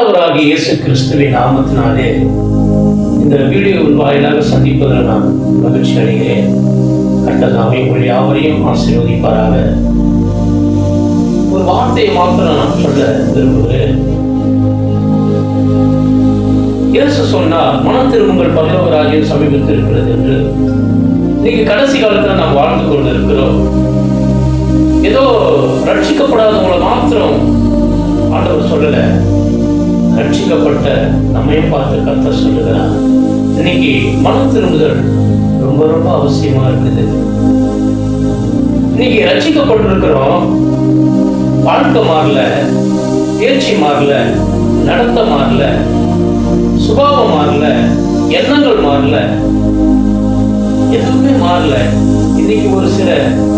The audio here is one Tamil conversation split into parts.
ஆண்டவராகிய இயேசு கிறிஸ்துவின் நாமத்தினாலே இந்த வீடியோவின் வாயிலாக சந்திப்பதில் நான் மகிழ்ச்சி அடைகிறேன். கர்த்தர் தாமே உங்கள் யாவரையும் ஆசீர்வதிப்பாராக. ஒரு வார்த்தையை மாத்திரம் நான் சொல்ல விரும்புகிறேன். இயேசு சொன்னார், மனம் திரும்புங்கள், பரலோக ராஜ்யம் சமீபத்தில் இருக்கிறது என்று. இன்னைக்கு கடைசி காலத்தில் நாம் வாழ்ந்து கொண்டு இருக்கிறோம். ஏதோ ரட்சிக்கப்படாதவங்களை மாத்திரம் ஆண்டவர் சொல்லல, ரட்சிக்கப்பட்ட நம்மையும் பார்த்து கர்த்தர் சொல்லுகிறார். இன்னைக்கு மனம் திரும்புதல் ரொம்ப ரொம்ப அவசியமா இருக்குது. இன்னைக்கு ரட்சிக்கப்பட்டிருக்கிறோம், வாழ்க்கை மாறல, பேச்சு மாறல, நடத்த மாறல, சுபாவம் மாறல, எண்ணங்கள் மாறல, எதுவுமே மாறல. இன்னைக்கு ஒரு சில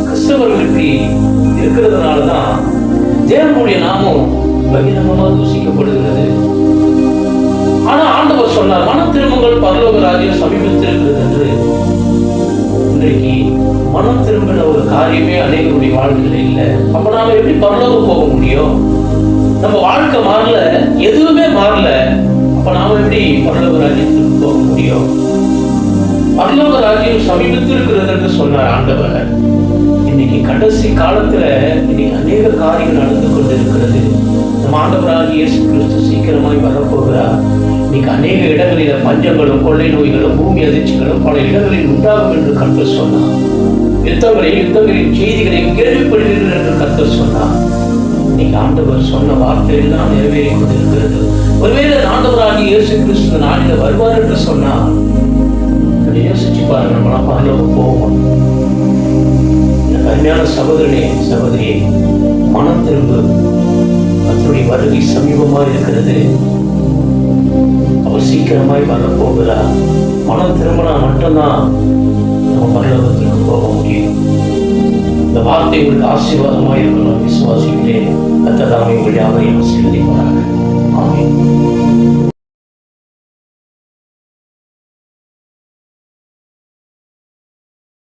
கிறிஸ்தவர்களுக்கு இருக்கிறதுனாலதான் தேவனுடைய நாமம் பகிரங்கமாக தூசிக்கப்படுகிறது. ஆனா ஆண்டவர் சொன்னார், மனம் திரும்புங்கள், பரலோக ராஜ்யம் சமீபத்தில் இருக்கிறது என்று. இன்றைக்கு மனம் திரும்பின ஒரு காரியமே அநேகருடைய வாழ்க்கையில இல்லை. அப்ப நாம எப்படி பரலோகம் போக முடியும்? நம்ம வாழ்க்கை மாறல, எதுவுமே மாறல. அப்ப நாம எப்படி பரலோக ராஜ்யத்துக்கு போக முடியும்? பரலோக ராஜ்யம் சமீபத்தில் இருக்கிறது என்று சொன்னார் ஆண்டவர். இன்னைக்கு கடைசி காலத்துல இன்னைக்கு அநேக காரியங்கள் நடந்து கொண்டிருக்கிறது. நம்ம ஆண்டவராகிய இயேசு கிறிஸ்து சீக்கிரமாய் வரப்போகிறார். இன்னைக்கு அநேக இடங்களில பஞ்சங்களும் கொள்ளை நோய்களும் பூமி அதிர்ச்சிகளும் பல இடங்களில் உண்டாகும் என்று கர்த்தர் சொன்னார். யுத்தங்களின் செய்திகளையும் கேள்விப்படுவீர்கள் என்று கர்த்தர் சொன்னார். இன்னைக்கு ஆண்டவர் சொன்ன வார்த்தை எல்லாம் நிறைவேறிக் கொண்டிருக்கிறது. ஒருவேளை ஆண்டவராகிய இயேசு கிறிஸ்து நாளில வருவார் என்று சொன்னார். யோசிச்சு பாருங்க, நம்மளாம் பரலோகம் போவோம். அருமையான சகோதரனே, சகோதரியே, மனம் திரும்பு. கர்த்தருடைய வருகை சமீபமாக இருக்கிறது. அவர் சீக்கிரமாய் வரப்போகிறார். மனம் திரும்பினா மட்டும்தான் நம்ம பரலோகத்திற்கு போக முடியும். இந்த வார்த்தை உங்களுக்கு ஆசீர்வாதமாக இருக்கணும் விசுவாசிக்கிறேன். கர்த்தர் தாமே உங்கள் யாவரையும் ஆசீர்வதிப்பாராக.